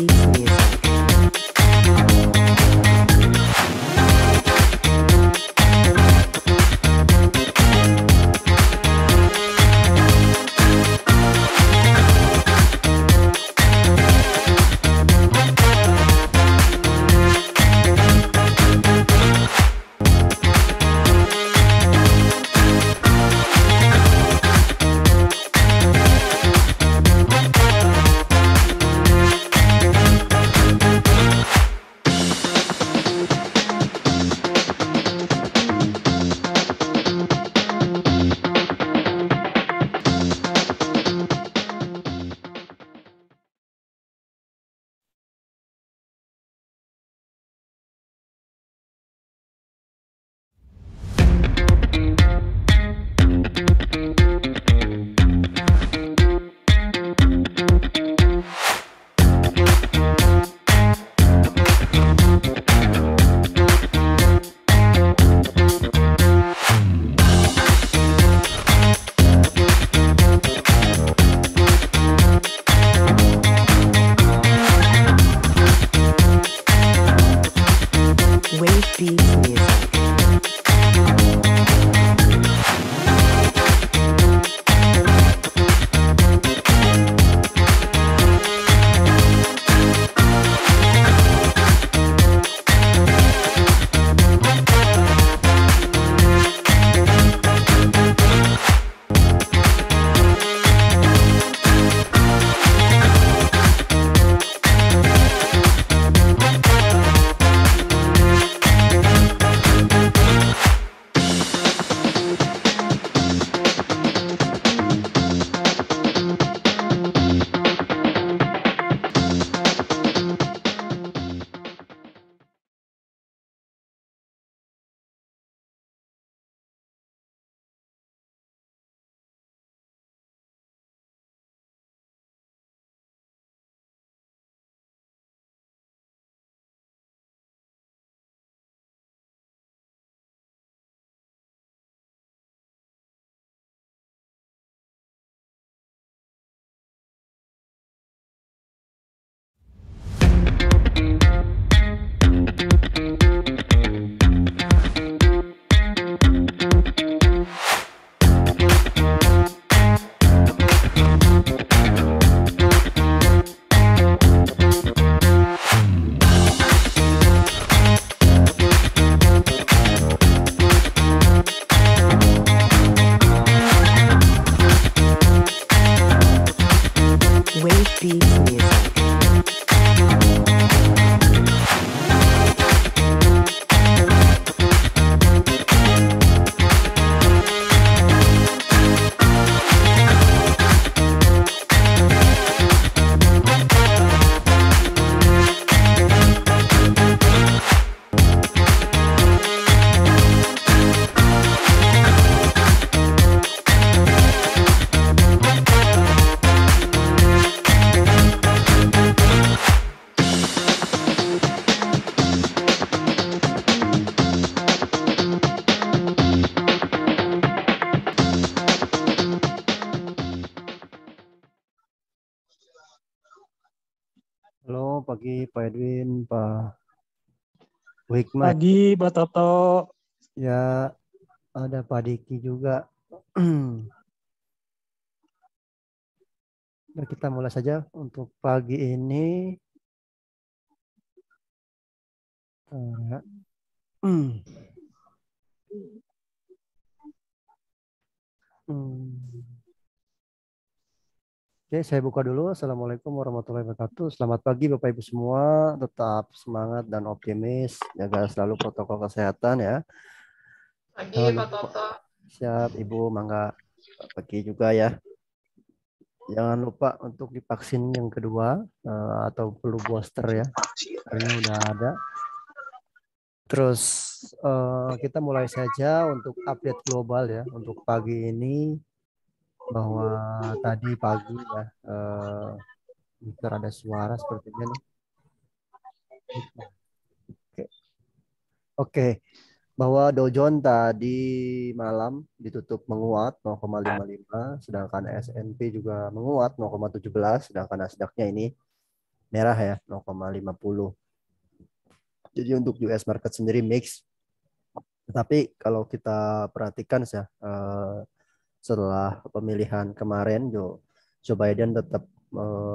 beats music. Wave beats music. Wave beats music. Halo, pagi Pak Edwin, Pak Hikmat. Pagi, Pak Toto. Ya, ada Pak Diki juga. Nah, kita mulai saja untuk pagi ini. Oke, saya buka dulu. Assalamualaikum warahmatullahi wabarakatuh. Selamat pagi Bapak Ibu semua. Tetap semangat dan optimis. Jaga selalu protokol kesehatan ya. Pagi Pak Toto. Siap Ibu, mangga pagi juga ya. Jangan lupa untuk divaksin yang kedua atau perlu booster ya. Ini udah ada. Terus kita mulai saja untuk update global ya untuk pagi ini, bahwa tadi pagi ya ada suara sepertinya nih. Oke. Bahwa Dow Jones tadi malam ditutup menguat 0,55, sedangkan S&P juga menguat 0,17, sedangkan Nasdaq-nya ini merah ya 0,50. Jadi untuk US market sendiri mix. Tetapi kalau kita perhatikan ya, setelah pemilihan kemarin Joe Biden tetap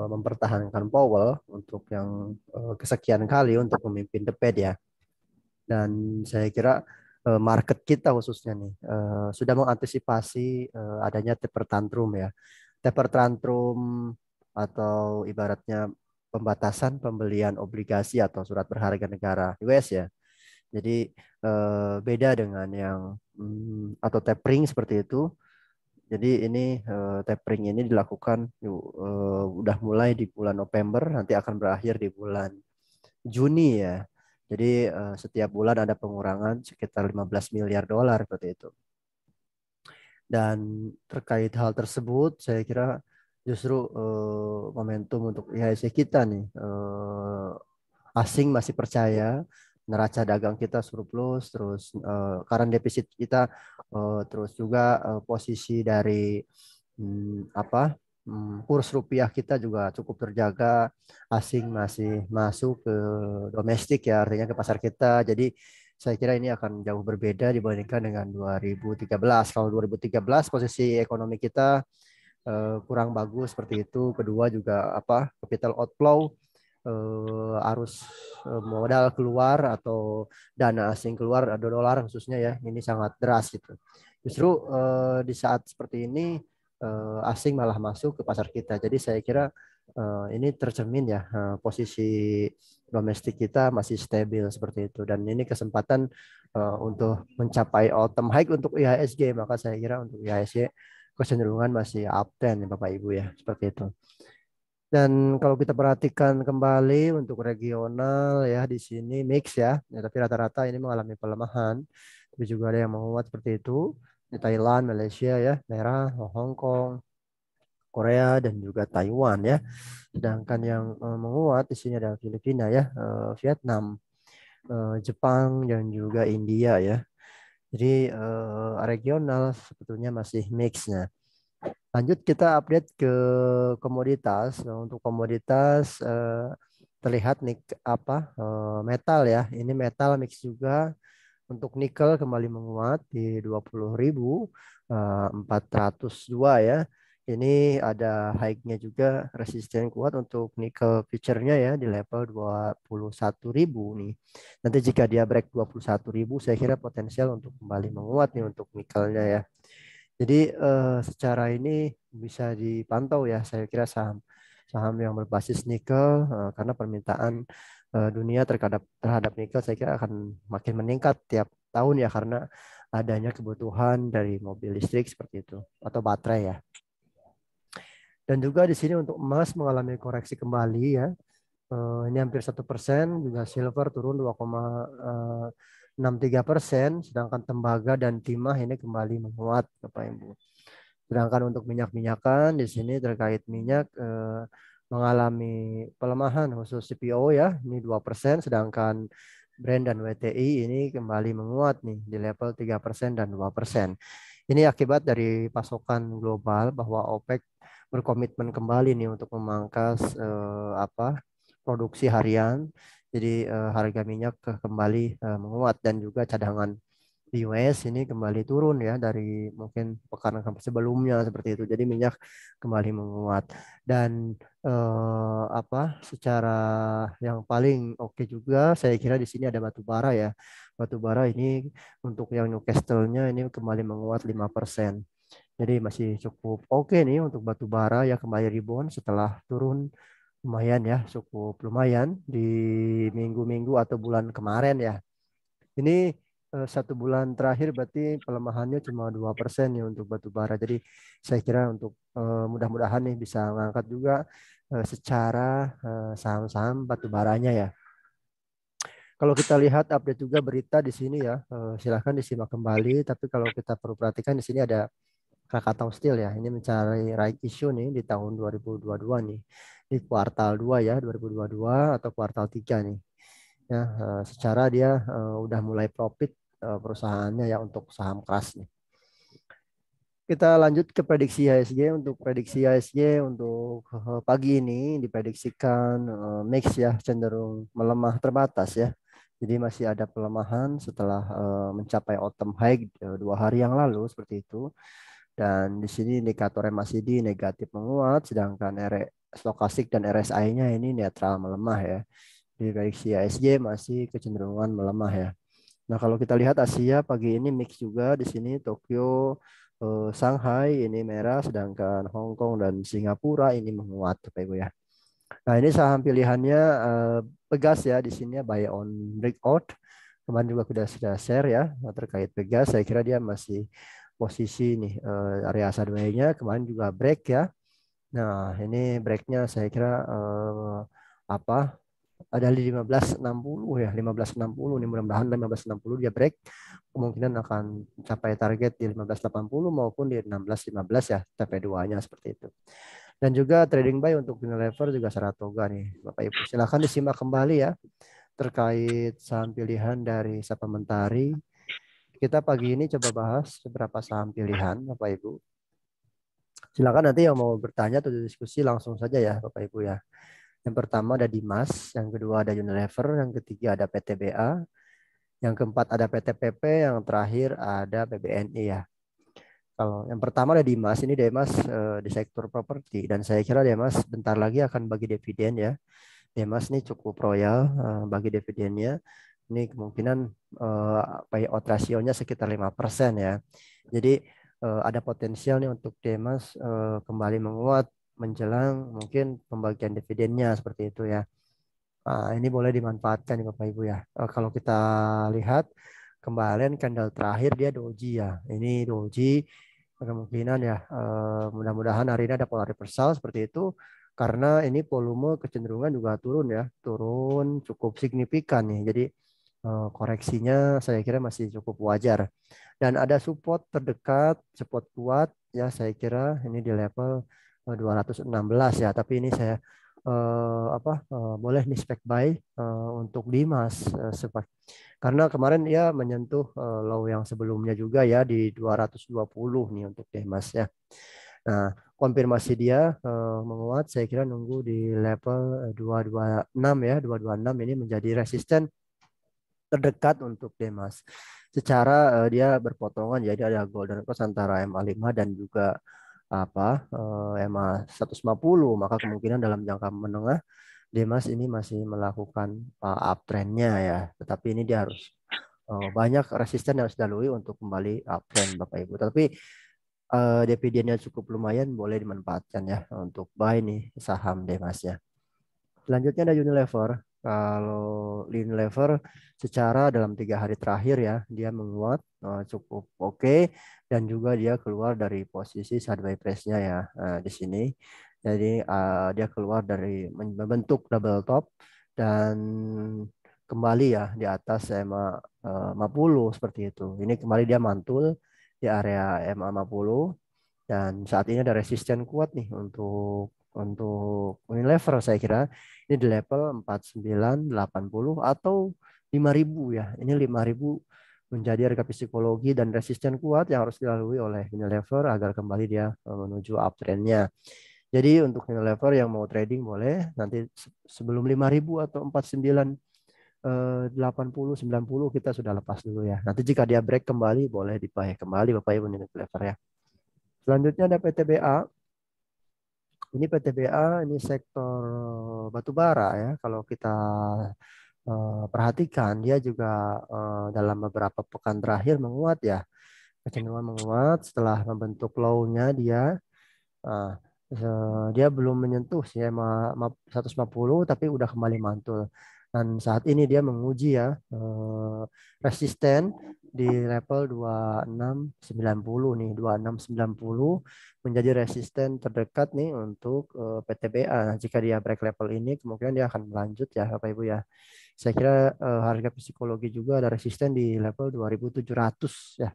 mempertahankan Powell untuk yang kesekian kali untuk memimpin The Fed ya. Dan saya kira market kita khususnya nih sudah mengantisipasi adanya taper tantrum ya. Taper tantrum atau ibaratnya pembatasan pembelian obligasi atau surat berharga negara US ya. Jadi beda dengan yang atau tapering seperti itu. Jadi ini tapering ini dilakukan udah mulai di bulan November, nanti akan berakhir di bulan Juni ya. Jadi setiap bulan ada pengurangan sekitar 15 miliar dolar seperti itu. Dan terkait hal tersebut, saya kira justru momentum untuk IHSG kita nih, asing masih percaya, neraca dagang kita surplus, terus current deficit kita, terus juga posisi dari kurs rupiah kita juga cukup terjaga, asing masih masuk ke domestik ya, artinya ke pasar kita. Jadi saya kira ini akan jauh berbeda dibandingkan dengan 2013. Kalau 2013 posisi ekonomi kita kurang bagus seperti itu. Kedua juga capital outflow, arus modal keluar atau dana asing keluar, ada dolar khususnya ya, ini sangat deras gitu. Justru di saat seperti ini asing malah masuk ke pasar kita. Jadi saya kira ini tercermin ya, posisi domestik kita masih stabil seperti itu, dan ini kesempatan untuk mencapai all-time high untuk IHSG. Maka saya kira untuk IHSG kecenderungan masih uptrend ya Bapak Ibu ya, seperti itu. Dan kalau kita perhatikan kembali untuk regional ya, di sini mix ya, tapi rata-rata ini mengalami pelemahan. Tapi juga ada yang menguat seperti itu. Di Thailand, Malaysia ya, merah, Hong Kong, Korea dan juga Taiwan ya. Sedangkan yang menguat di sini ada Filipina ya, Vietnam, Jepang dan juga India ya. Jadi regional sebetulnya masih mixnya. Lanjut kita update ke komoditas. Nah, untuk komoditas terlihat nih metal ya. Ini metal mix juga. Untuk nikel kembali menguat di 20.402 ya. Ini ada high-nya juga, resisten kuat untuk nikel future-nya ya di level 21.000 nih. Nanti jika dia break 21.000, saya kira potensial untuk kembali menguat nih untuk nikelnya ya. Jadi secara ini bisa dipantau ya, saya kira saham yang berbasis nikel karena permintaan dunia terhadap nikel saya kira akan makin meningkat tiap tahun ya, karena adanya kebutuhan dari mobil listrik seperti itu atau baterai ya. Dan juga di sini untuk emas mengalami koreksi kembali ya. Ini hampir 1%, juga silver turun 2,63%, sedangkan tembaga dan timah ini kembali menguat Bapak Ibu. Sedangkan untuk minyak-minyakan di sini terkait minyak mengalami pelemahan khusus CPO ya, ini 2%, sedangkan Brent dan WTI ini kembali menguat nih di level 3% dan 2%. Ini akibat dari pasokan global bahwa OPEC berkomitmen kembali nih untuk memangkas produksi harian. Jadi harga minyak kembali menguat, dan juga cadangan di US ini kembali turun ya dari mungkin pekan sebelumnya seperti itu. Jadi minyak kembali menguat, dan secara yang paling oke juga saya kira di sini ada batu bara ya. Batu bara ini untuk yang Newcastle-nya ini kembali menguat 5%. Jadi masih cukup oke nih untuk batu bara ya, kembali rebound setelah turun lumayan ya, cukup lumayan di minggu-minggu atau bulan kemarin ya. Ini 1 bulan terakhir berarti pelemahannya cuma 2% ya untuk batu bara. Jadi saya kira untuk mudah-mudahan nih bisa mengangkat juga secara saham-saham batu baranya ya. Kalau kita lihat update juga berita di sini ya, silahkan disimak kembali. Tapi kalau kita perlu perhatikan di sini ada Krakatau Steel ya. Ini mencari right issue nih di tahun 2022 nih. Di kuartal 2 ya, 2022 atau kuartal 3 nih. Ya, secara dia udah mulai profit perusahaannya ya untuk saham keras nih. Kita lanjut ke prediksi IHSG. Untuk prediksi IHSG untuk pagi ini diprediksikan mix ya, cenderung melemah terbatas ya. Jadi masih ada pelemahan setelah mencapai autumn high 2 hari yang lalu seperti itu. Dan di sini indikatornya masih di negatif menguat, sedangkan stokastik dan RSI-nya ini netral melemah ya. Di prediksi IHSG masih kecenderungan melemah ya. Nah, kalau kita lihat Asia pagi ini mix juga di sini Tokyo, Shanghai ini merah, sedangkan Hong Kong dan Singapura ini menguat, Bapak Ibu ya. Nah, ini saham pilihannya Pegas ya di sini ya, buy on breakout. Kemarin juga sudah share ya terkait Pegas. Saya kira dia masih posisi nih area sideways-nya kemarin juga break ya. Nah, ini breaknya saya kira apa ada di 1560 ya, 1560 nih, mudah-mudahan 1560 dia break, kemungkinan akan capai target di 1580 maupun di 1615 ya, TP 2-nya seperti itu. Dan juga trading buy untuk Unilever juga Saratoga nih Bapak Ibu, silakan disimak kembali ya terkait saham pilihan dari Supplementary. Kita pagi ini coba bahas beberapa saham pilihan Bapak Ibu. Silakan nanti yang mau bertanya atau diskusi langsung saja ya Bapak Ibu ya. Yang pertama ada Dimas, yang kedua ada Unilever, yang ketiga ada PTBA, yang keempat ada PTPP, yang terakhir ada PBNI ya. Kalau yang pertama ada Dimas, ini Dimas di sektor properti dan saya kira Dimas bentar lagi akan bagi dividen ya. Dimas ini cukup royal bagi dividennya. Ini kemungkinan payout rasionya sekitar 5% ya. Jadi ada potensial nih untuk Dimas kembali menguat menjelang mungkin pembagian dividennya seperti itu ya. Nah, ini boleh dimanfaatkan nih Bapak Ibu ya. Kalau kita lihat kemarin candle terakhir dia doji ya. Ini doji kemungkinan ya mudah-mudahan hari ini ada pola reversal seperti itu karena ini volume kecenderungan juga turun ya. Turun cukup signifikan nih. Jadi koreksinya saya kira masih cukup wajar. Dan ada support terdekat, support kuat ya saya kira ini di level 216 ya. Tapi ini saya boleh nih spek buy untuk Dimas karena kemarin ya menyentuh low yang sebelumnya juga ya di 220 nih untuk Dimas ya. Nah, konfirmasi dia menguat saya kira nunggu di level 226 ya. 226 ini menjadi resisten terdekat untuk Dimas. Secara dia berpotongan jadi ada golden cross antara MA5 dan juga MA 150, maka kemungkinan dalam jangka menengah Dimas ini masih melakukan uptrendnya ya, tetapi ini dia harus banyak resisten yang harus dilalui untuk kembali uptrend Bapak Ibu. Tapi dividennya cukup lumayan, boleh dimanfaatkan ya untuk buy nih saham Dimas ya. Selanjutnya ada Unilever. Kalau Unilever secara dalam 3 hari terakhir ya dia menguat cukup oke dan juga dia keluar dari posisi sideways price-nya ya di sini. Jadi dia keluar dari membentuk double top dan kembali ya di atas MA 50 seperti itu. Ini kembali dia mantul di area MA 50 dan saat ini ada resisten kuat nih untuk Unilever saya kira ini di level 4980 atau 5000 ya. Ini 5000 menjadi harga psikologi dan resisten kuat yang harus dilalui oleh Unilever agar kembali dia menuju uptrendnya. Jadi untuk Unilever yang mau trading boleh nanti sebelum 5000 atau 80 90 kita sudah lepas dulu ya. Nanti jika dia break kembali boleh dipakai kembali Bapak Ibu Unilever ya. Selanjutnya ada PTBA. Ini PTBA ini sektor batubara ya. Kalau kita perhatikan dia juga dalam beberapa pekan terakhir menguat ya. Kecenderungan menguat setelah membentuk low-nya dia. Dia belum menyentuh sih 150 tapi udah kembali mantul. Dan saat ini dia menguji ya resisten di level 2690 nih. 2690 menjadi resisten terdekat nih untuk PTBA. Nah, jika dia break level ini kemungkinan dia akan melanjut ya Bapak Ibu ya. Saya kira harga psikologi juga ada resisten di level 2700 ya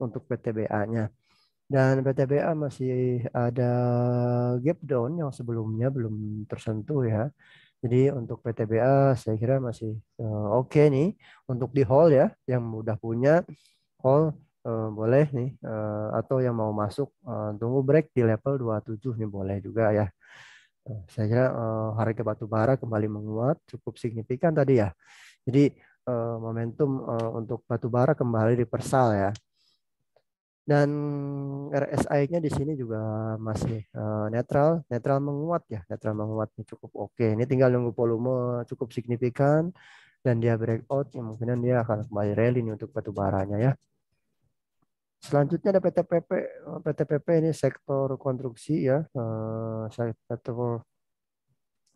untuk PTBA-nya. Dan PTBA masih ada gap down yang sebelumnya belum tersentuh ya. Jadi untuk PTBA saya kira masih oke nih untuk di hold ya, yang udah punya hold boleh nih, atau yang mau masuk tunggu break di level 27 nih boleh juga ya. Saya kira harga batu bara kembali menguat cukup signifikan tadi ya. Jadi momentum untuk batu bara kembali dipersal ya. Dan RSI-nya di sini juga masih netral, netral menguat ya, netral menguat ini cukup oke. Ini tinggal nunggu volume cukup signifikan dan dia breakout, yang mungkin dia akan kembali rally nih untuk batu baranya ya. Selanjutnya ada PTPP. PTPP ini sektor konstruksi ya. Sektor,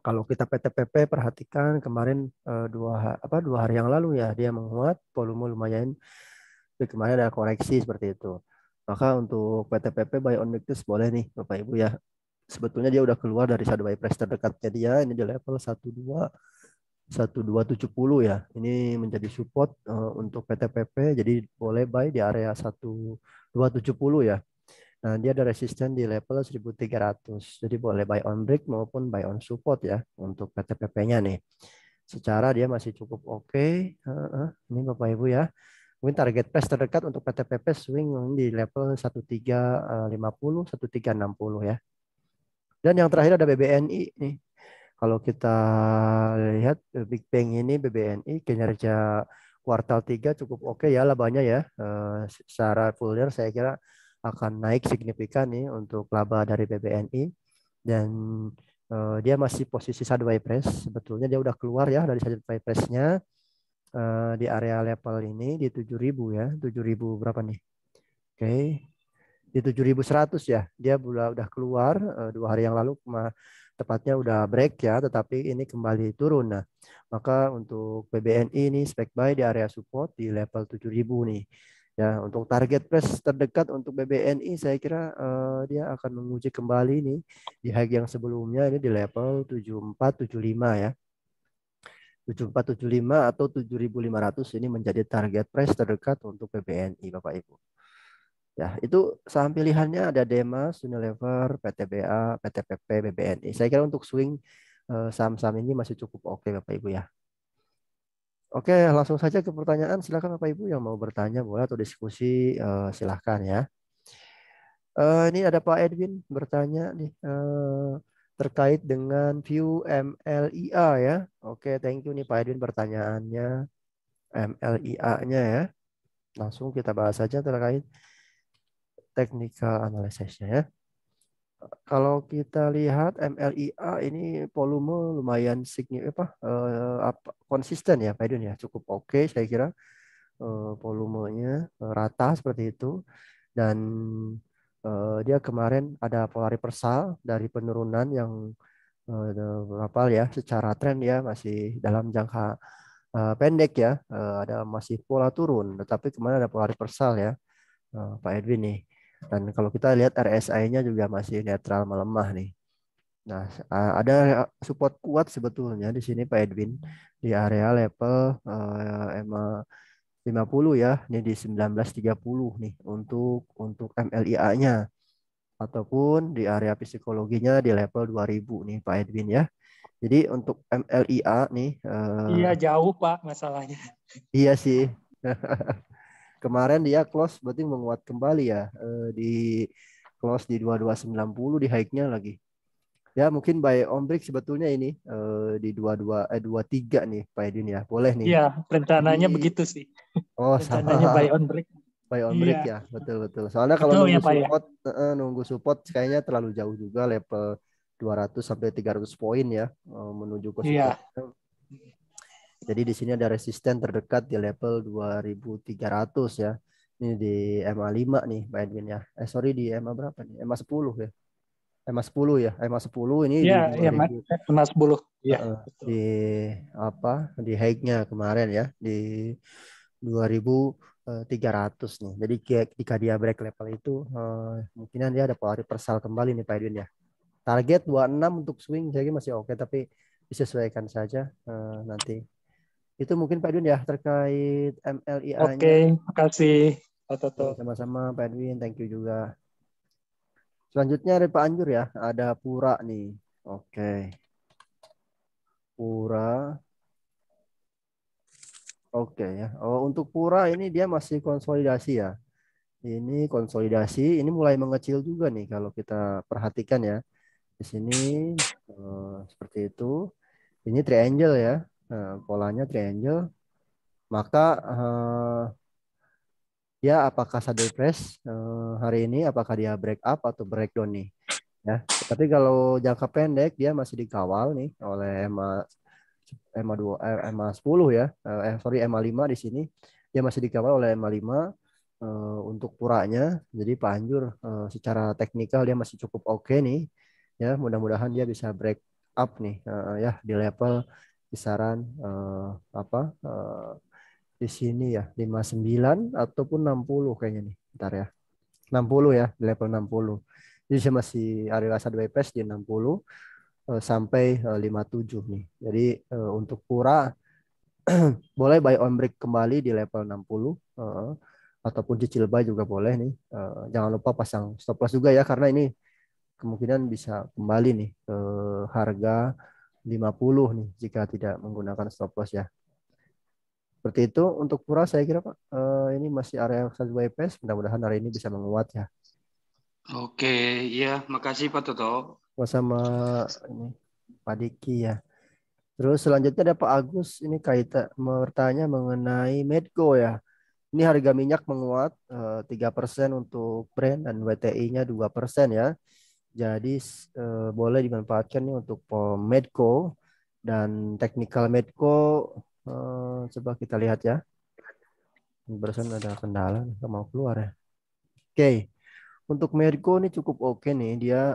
kalau kita PTPP perhatikan kemarin dua hari yang lalu ya dia menguat, volume lumayan. Tapi kemarin ada koreksi seperti itu. Maka untuk PTPP buy on weakness boleh nih Bapak Ibu ya. Sebetulnya dia udah keluar dari sideways price terdekatnya dia ini di level 1270 ya. Ini menjadi support untuk PTPP. Jadi boleh buy di area 1270 ya. Nah, dia ada resisten di level 1300. Jadi boleh buy on break maupun buy on support ya untuk PTPP-nya nih. Secara dia masih cukup oke. Ini Bapak Ibu ya. Mungkin target price terdekat untuk PTPP swing di level 1350, 1360 ya. Dan yang terakhir ada BBNI nih. Kalau kita lihat Big Bang ini BBNI kinerja kuartal 3 cukup oke ya labanya ya. Secara full year saya kira akan naik signifikan nih untuk laba dari BBNI dan dia masih posisi sideways price. Sebetulnya dia udah keluar ya dari sideways price-nya di area level ini di 7.000 ya. 7.000 berapa nih? Oke. Di 7.100 ya. Dia udah keluar 2 hari yang lalu tepatnya udah break ya, tetapi ini kembali turun. Nah, maka untuk BBNI ini spek buy di area support di level 7.000 nih. Ya, untuk target price terdekat untuk BBNI saya kira dia akan menguji kembali nih di high yang sebelumnya ini di level 7475 ya. 7475 atau 7.500 ini menjadi target price terdekat untuk BBNI Bapak Ibu. Ya, itu saham pilihannya ada Demas, Unilever, PTBA, PTPP, BBNI. Saya kira untuk swing saham-saham ini masih cukup oke Bapak Ibu ya. Oke, langsung saja ke pertanyaan. Silakan Bapak Ibu yang mau bertanya boleh atau diskusi silakan ya. Ini ada Pak Edwin bertanya nih terkait dengan view MLIA ya. Oke, thank you nih Pak Edwin pertanyaannya MLIA-nya ya. Langsung kita bahas saja terkait technical analysis-nya ya. Kalau kita lihat MLIA ini volume lumayan konsisten ya Pak Edwin ya, cukup oke saya kira volumenya rata seperti itu dan dia kemarin ada pola reversal dari penurunan yang berapa ya secara tren ya masih dalam jangka pendek ya ada masih pola turun, tetapi kemarin ada pola reversal ya Pak Edwin nih. Dan kalau kita lihat RSI-nya juga masih netral melemah nih. Nah, ada support kuat sebetulnya di sini Pak Edwin di area level EMA 50 ya, ini di 1930 nih untuk MLIA-nya ataupun di area psikologinya di level 2000 nih Pak Edwin ya. Jadi untuk MLIA nih Iya jauh Pak masalahnya. iya sih. Kemarin dia close berarti menguat kembali ya di close di 2290 di high-nya lagi. Ya mungkin buy on break sebetulnya ini di 23 nih Pak Edwin ya. Boleh nih. Iya, rencananya Jadi begitu sih. oh sama Rencananya buy on break. buy on break Iya, ya. Betul betul. Soalnya kalau betul ya Pak ya. nunggu support kayaknya terlalu jauh juga level 200 sampai 300 poin ya menuju ke support. Iya. Jadi di sini ada resisten terdekat di level 2300 ya. Ini di MA5 nih Pak Edwin ya. Sorry di MA berapa nih? MA 10 ya. MA 10 ya. MA 10 ini Iya, di ya 2000 Mas Buluh. Iya. di apa? Di high-nya kemarin ya di 2300 nih. Jadi jika dia break level itu mungkinan dia ada pola reversal kembali nih Pak Edwin ya. Target 26 untuk swing saya kira masih oke tapi disesuaikan saja nanti. Itu mungkin Pak Edwin ya terkait MLIA-nya. Oke, makasih Pak Toto. Sama-sama Pak Edwin, thank you juga. Selanjutnya ada Pak Anjur ya, ada Pura nih. Oke. Pura. Oke ya. Oh, untuk Pura ini dia masih konsolidasi ya. Ini konsolidasi, ini mulai mengecil juga nih kalau kita perhatikan ya. Di sini seperti itu. Ini triangle ya. Polanya triangle. Maka ya apakah sideways press hari ini apakah dia break up atau breakdown nih ya. Tapi kalau jangka pendek dia masih dikawal nih oleh EMA 2 EMA 10 ya. Sorry EMA 5 di sini. Dia masih dikawal oleh EMA 5 untuk puranya. Jadi Pak Anjur secara teknikal dia masih cukup oke nih. Ya, mudah-mudahan dia bisa break up nih ya di level kisaran apa di sini ya 59 ataupun 60 kayaknya nih. Bentar ya. 60 ya, di level 60. Jadi saya masih area sideways press di 60 sampai 57 nih. Jadi untuk pura boleh buy on break kembali di level 60 ataupun cicil buy juga boleh nih. Jangan lupa pasang stop loss juga ya karena ini kemungkinan bisa kembali nih ke harga 50 nih jika tidak menggunakan stop loss ya. Seperti itu untuk pura saya kira Pak. Ini masih area sideways press. Mudah-mudahan hari ini bisa menguat ya. Oke, ya, makasih Pak Toto. Sama ini Pak Diki ya. Terus selanjutnya ada Pak Agus. Ini kaitan bertanya mengenai Medco ya. Ini harga minyak menguat 3% untuk Brent dan WTI-nya 2% ya. Jadi boleh dimanfaatkan nih untuk Medco dan technical Medco. Coba kita lihat ya. Barusan ada kendala nggak mau keluar ya. Oke. Untuk Medco ini cukup oke nih. Dia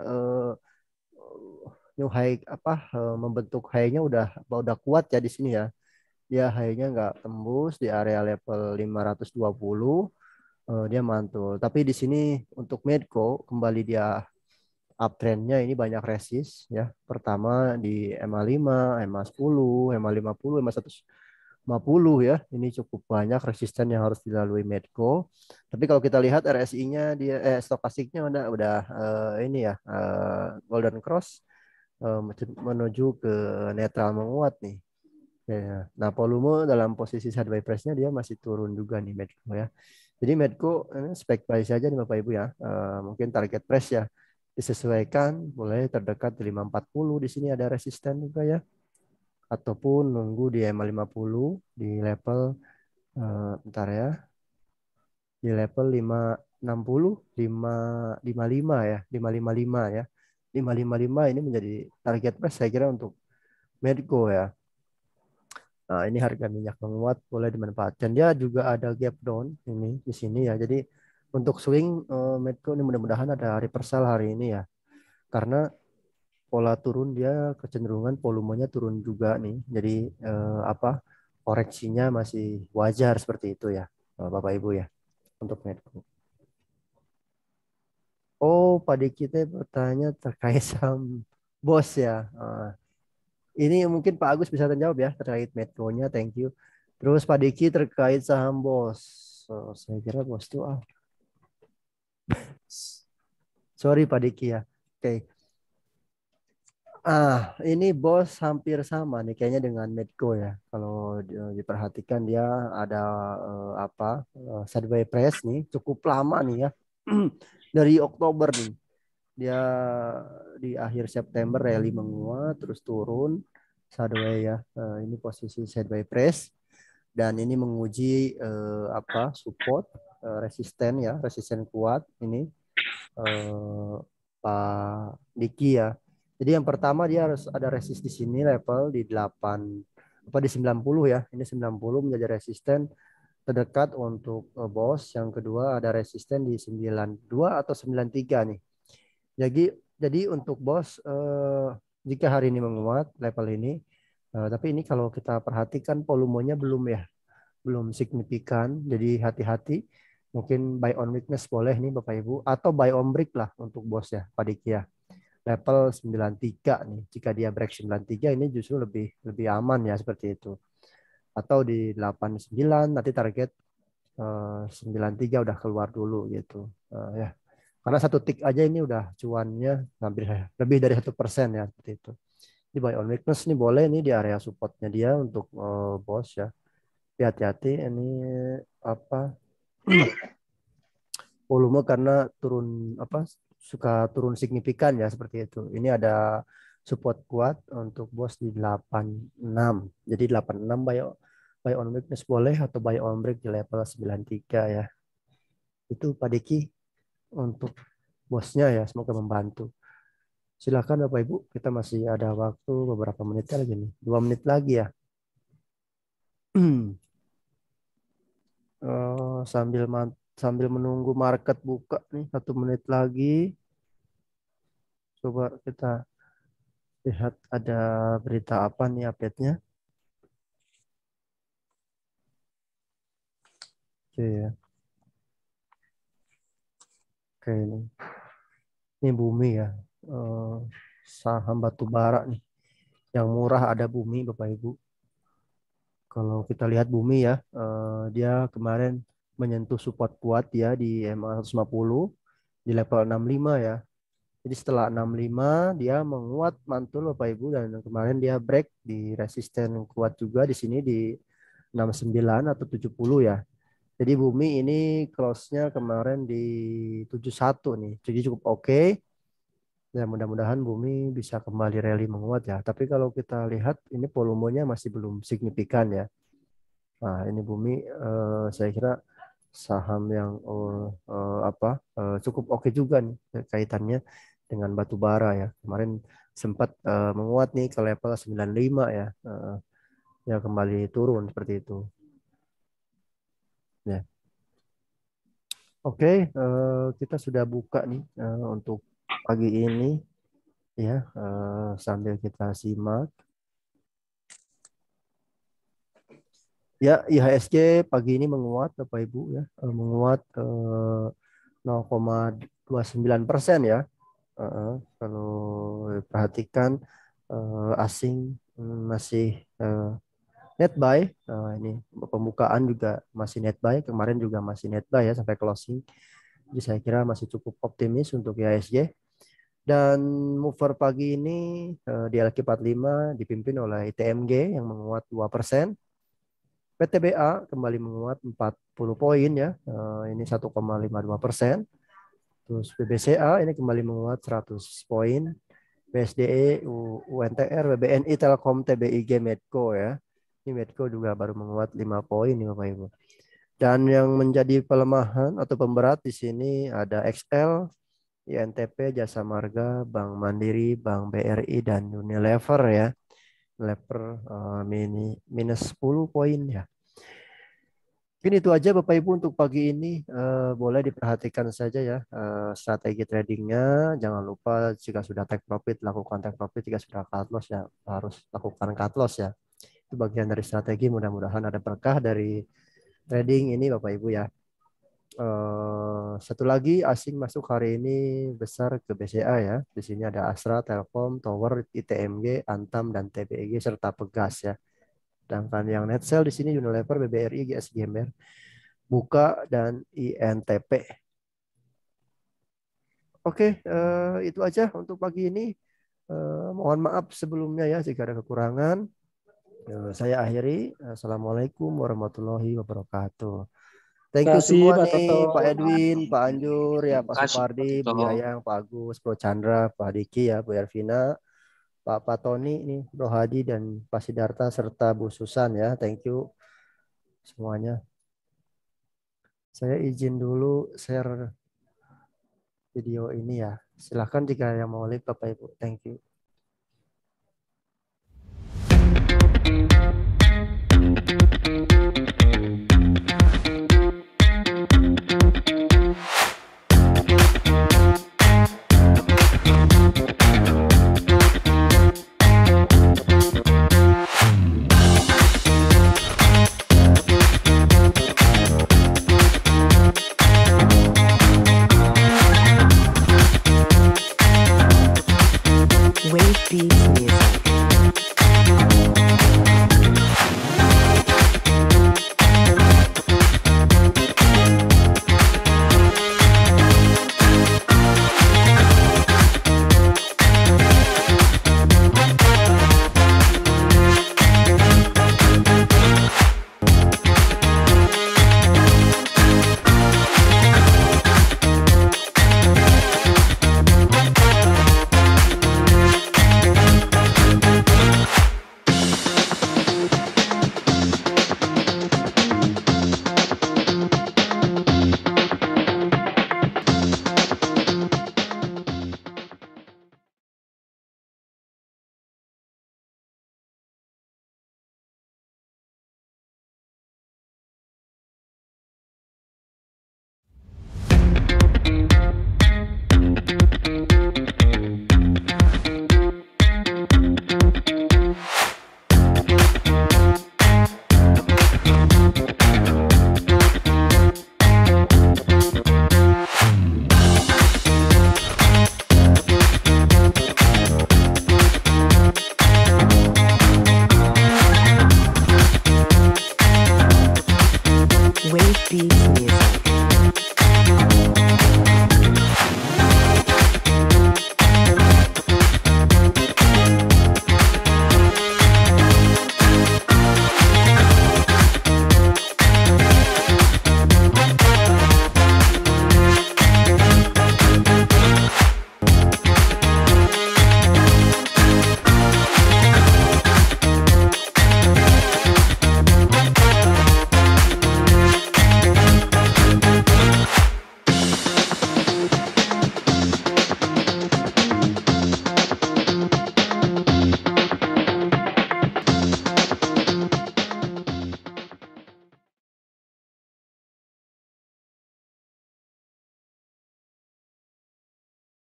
new high apa membentuk high-nya udah kuat ya di sini ya. Dia high-nya nggak tembus di area level 520. Dia mantul. Tapi di sini untuk Medco kembali dia uptrendnya ini banyak resist ya. Pertama di MA5, MA10, MA50, MA150 ya. Ini cukup banyak resisten yang harus dilalui Medco. Tapi kalau kita lihat RSI-nya dia stokastiknya udah ini ya golden cross menuju ke netral menguat nih. Ya. Nah, volume dalam posisi sideways press-nya dia masih turun juga nih Medco ya. Jadi Medco spek buy saja nih Bapak Ibu ya. Mungkin target price ya disesuaikan mulai terdekat di 540 di sini ada resisten juga ya. Ataupun nunggu di EMA 50 di level bentar ya. Di level 560 555 ya, 555 ya. 555 ini menjadi target price saya kira untuk Medco ya. Nah, ini harga minyak menguat boleh dimanfaatkan. Dia juga ada gap down ini di sini ya. Jadi untuk swing Medco ini mudah-mudahan ada reversal hari ini ya. Karena pola turun dia kecenderungan volumenya turun juga nih. Jadi koreksinya masih wajar seperti itu ya. Bapak Ibu ya untuk Medco. Oh, Pak Diki bertanya terkait saham BOS ya. Ini mungkin Pak Agus bisa menjawab ya terkait Medco-nya. Thank you. Terus Pak Diki terkait saham BOS. Saya kira BOS itu sorry Pak Diki ya. Oke. Ini BOS hampir sama nih kayaknya dengan Medco ya. Kalau diperhatikan dia ada sideways press nih cukup lama nih ya. Dari Oktober nih. Dia di akhir September rally menguat terus turun sideways ya. Ini posisi sideways press dan ini menguji support resisten ya, resisten kuat ini Pak Diki ya. Jadi yang pertama dia harus ada resist di sini level di 8 di 90 ya. Ini 90 menjadi resisten terdekat untuk BOS. Yang kedua ada resisten di 92 atau 93 nih. Jadi untuk BOS jika hari ini menguat level ini tapi ini kalau kita perhatikan volumenya belum signifikan. Jadi hati-hati. Mungkin buy on weakness boleh nih Bapak Ibu atau buy on break lah untuk BOS ya Pak Diki ya. Level 93 nih. Jika dia break 93 ini justru lebih aman ya seperti itu. Atau di 89 nanti target 93 udah keluar dulu gitu. Ya. Karena satu tick aja ini udah cuannya hampir lebih dari 1% ya seperti itu. Di buy on weakness nih boleh nih di area supportnya dia untuk BOS ya. Hati-hati ini volume karena turun apa suka turun signifikan ya seperti itu. Ini ada support kuat untuk bos di 86. Jadi 86 buy on weakness boleh atau buy on break di level 93 ya. Itu Pak Diki untuk bosnya ya, semoga membantu. Silakan Bapak Ibu, kita masih ada waktu beberapa menit lagi nih. 2 menit lagi ya. Sambil menunggu market buka nih 1 menit lagi. Coba kita lihat ada berita apa nih update-nya. Oke ya. Oke ini bumi ya. Saham batu bara nih. Yang murah ada bumi Bapak Ibu. Kalau kita lihat bumi ya, dia kemarin menyentuh support kuat ya di MA 150 di level 65 ya. Jadi setelah 65 dia menguat mantul Bapak Ibu dan kemarin dia break di resisten kuat juga di sini di 69 atau 70 ya. Jadi bumi ini close-nya kemarin di 71 nih. Jadi cukup oke. Ya mudah-mudahan bumi bisa kembali rally menguat ya. Tapi kalau kita lihat ini volumenya masih belum signifikan ya. Nah, ini bumi saya kira saham yang cukup oke juga nih kaitannya dengan batu bara ya. Kemarin sempat menguat nih ke level 95 ya. Ya kembali turun seperti itu. Ya. Oke, kita sudah buka nih untuk pagi ini ya, sambil kita simak. Ya, IHSG pagi ini menguat Bapak Ibu ya, menguat 0,29% ya. Kalau perhatikan asing masih net buy. Ini pembukaan juga masih net buy, kemarin juga masih net buy ya sampai closing. Jadi saya kira masih cukup optimis untuk IHSG. Dan mover pagi ini di LQ45 dipimpin oleh ITMG yang menguat 2%. PTBA kembali menguat 40 poin ya. Ini 1,52%. Terus BBCA ini kembali menguat 100 poin. BSDE, UNTR, BBNI, Telkom, TBIG, Medco ya. Ini Medco juga baru menguat 5 poin nih Bapak Ibu. Dan yang menjadi pelemahan atau pemberat di sini ada XL, INTP, Jasa Marga, Bank Mandiri, Bank BRI, dan Unilever ya. Unilever minus 10 poin ya. Mungkin itu aja Bapak Ibu untuk pagi ini. Boleh diperhatikan saja ya strategi tradingnya. Jangan lupa jika sudah take profit, lakukan take profit. Jika sudah cut loss ya harus lakukan cut loss ya. Itu bagian dari strategi. Mudah-mudahan ada berkah dari trading ini Bapak Ibu ya. Satu lagi asing masuk hari ini besar ke BCA ya. Di sini ada Astra, Telkom, Tower, ITMG, Antam, dan TBIG serta Pegas ya. Sedangkan yang net sell di sini Unilever, BBRI, GSGMR, Buka, dan INTP. Oke, itu aja untuk pagi ini. Mohon maaf sebelumnya ya jika ada kekurangan. Saya akhiri. Assalamualaikum warahmatullahi wabarakatuh. Thank you Kasih semua Pak nih, Toto. Pak Edwin, Pak Anjur, ya Pak Kasih Pak Supardi, Bu Toto. Yayang, Pak Agus, Bro Chandra, Pak Diki ya, Bu Ervina, Pak Tony nih, Bro Hadi, dan Pak Sidarta serta Bu Susan ya. Thank you semuanya. Saya izin dulu share video ini ya. Silakan jika yang mau lihat Bapak Ibu. Thank you.